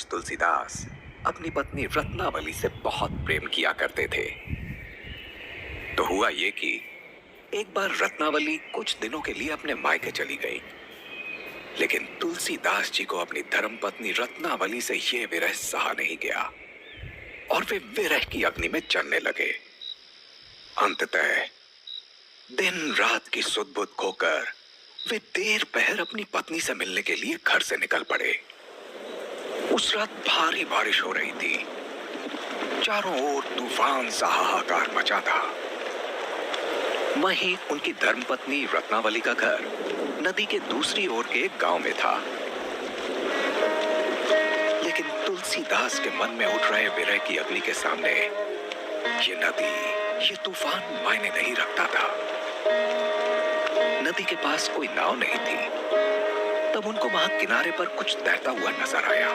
महाराज तुलसीदास अपनी पत्नी रत्नावली से बहुत प्रेम किया करते थे। तो हुआ ये कि एक बार रत्नावली कुछ दिनों के लिए अपने मायके चली गई, लेकिन तुलसीदास जी को अपनी धर्मपत्नी रत्नावली से यह विरह सहा नहीं गया और वे विरह की अग्नि में जलने लगे। अंततः दिन रात की सुध-बुध खोकर वे देर पहर अपनी पत्नी से मिलने के लिए घर से निकल पड़े। उस रात भारी बारिश हो रही थी। चारों ओर तूफान सा हाहाकार मचा था। वहीं उनकी धर्मपत्नी रत्नावली का घर नदी के दूसरी ओर के एक गांव में था। लेकिन तुलसीदास के मन में उठ रहे विरह की अग्नि के सामने ये नदी, ये तूफान मायने नहीं रखता था। नदी के पास कोई नाव नहीं थी। तब उनको वहां किनारे पर कुछ तैरता हुआ नजर आया।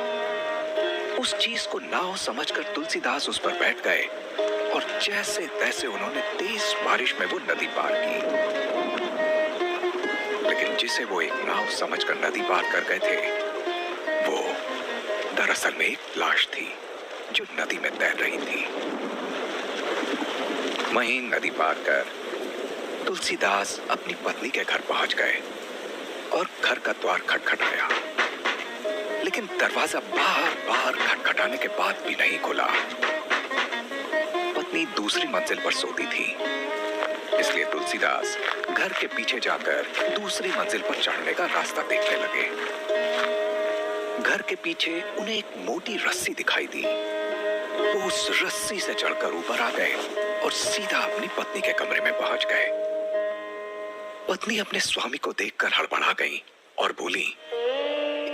उस चीज को नाव समझकर तुलसीदास उस पर बैठ गए और जैसे तैसे उन्होंने तेज बारिश में वो नदी पार की। लेकिन जिसे वो एक नाव समझकर नदी पार कर गए थे, वो दरअसल में एक लाश थी जो नदी में तैर रही थी। वहीं नदी पार कर तुलसीदास अपनी पत्नी के घर पहुंच गए और घर का द्वार खटखटाया, लेकिन दरवाजा बार बार खटखटाने के बाद भी नहीं खुला। पत्नी दूसरी मंजिल पर सोती थी, इसलिए तुलसीदास घर के पीछे जाकर दूसरी मंजिल पर चढ़ने का रास्ता देखने लगे। घर के पीछे उन्हें एक मोटी रस्सी दिखाई दी। वो उस रस्सी से चढ़कर ऊपर आ गए और सीधा अपनी पत्नी के कमरे में पहुंच गए। पत्नी अपने स्वामी को देखकर हड़बड़ा गई और बोली,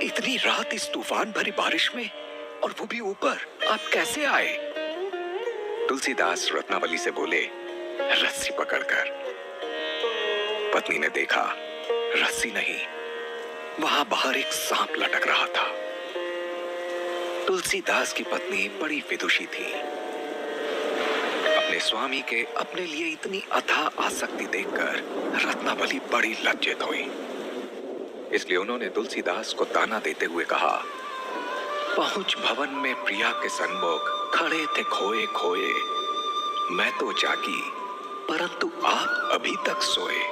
इतनी रात इस तूफान भरी बारिश में और वो भी ऊपर, आप कैसे आए? तुलसीदास रत्नावली से बोले, रस्सी पकड़कर। पत्नी ने देखा रस्सी नहीं, वहां बाहर एक सांप लटक रहा था। तुलसीदास की पत्नी बड़ी विदुषी थी। अपने स्वामी के अपने लिए इतनी अथाह आसक्ति देखकर रत्नावली बड़ी लज्जित हुई। इसलिए उन्होंने तुलसीदास को ताना देते हुए कहा, पहुंच भवन में प्रिया के सन्मुख खड़े थे खोए खोए, मैं तो जागी परंतु आप अभी तक सोए।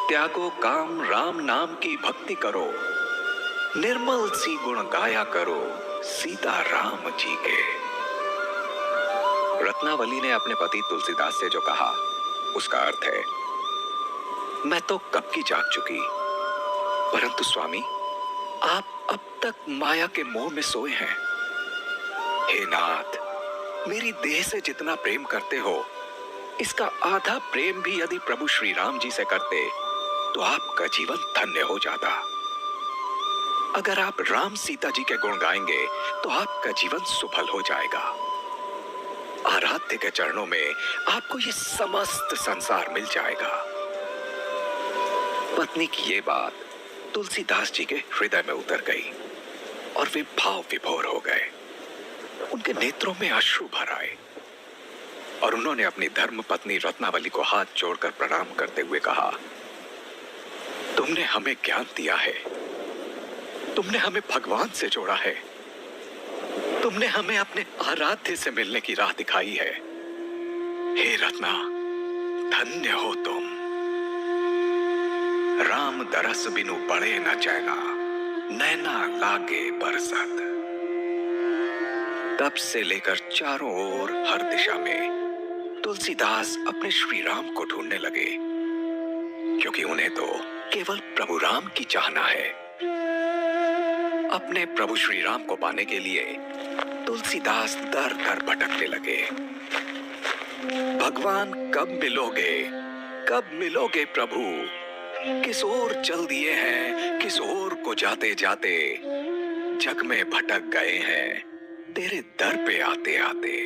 त्यागो काम राम नाम की भक्ति करो, निर्मल सी गुण गाया करो सीता राम जी के। रत्नावली ने अपने पति तुलसीदास से जो कहा उसका अर्थ है, मैं तो कब की जाग चुकी, परंतु स्वामी आप अब तक माया के मोह में सोए हैं। हे नाथ, मेरी देह से जितना प्रेम करते हो, इसका आधा प्रेम भी यदि प्रभु श्री राम जी से करते तो आपका जीवन धन्य हो जाता। अगर आप राम सीता जी के गुण गाएंगे तो आपका जीवन सुफल हो जाएगा। आराध्य के चरणों में आपको ये समस्त संसार मिल जाएगा। पत्नी की ये बात तुलसीदास जी के हृदय में उतर गई और वे भाव विभोर हो गए। उनके नेत्रों में अश्रु भर आए और उन्होंने अपनी धर्म पत्नी रत्नावली को हाथ जोड़कर प्रणाम करते हुए कहा, तुमने हमें ज्ञान दिया है, तुमने हमें भगवान से जोड़ा है, तुमने हमें अपने आराध्य से मिलने की राह दिखाई है। हे रत्ना, धन्य हो तुम। राम दरस बिनु पड़े न चैना, नैना लागे बरसत। तब से लेकर चारों ओर हर दिशा में तुलसीदास अपने श्री राम को ढूंढने लगे, क्योंकि उन्हें तो केवल प्रभु राम की चाहना है। अपने प्रभु श्री राम को पाने के लिए तुलसीदास दर दर भटकने लगे। भगवान कब मिलोगे प्रभु, किस ओर चल दिए हैं, किस ओर को जाते जाते जग में भटक गए हैं तेरे दर पे आते आते।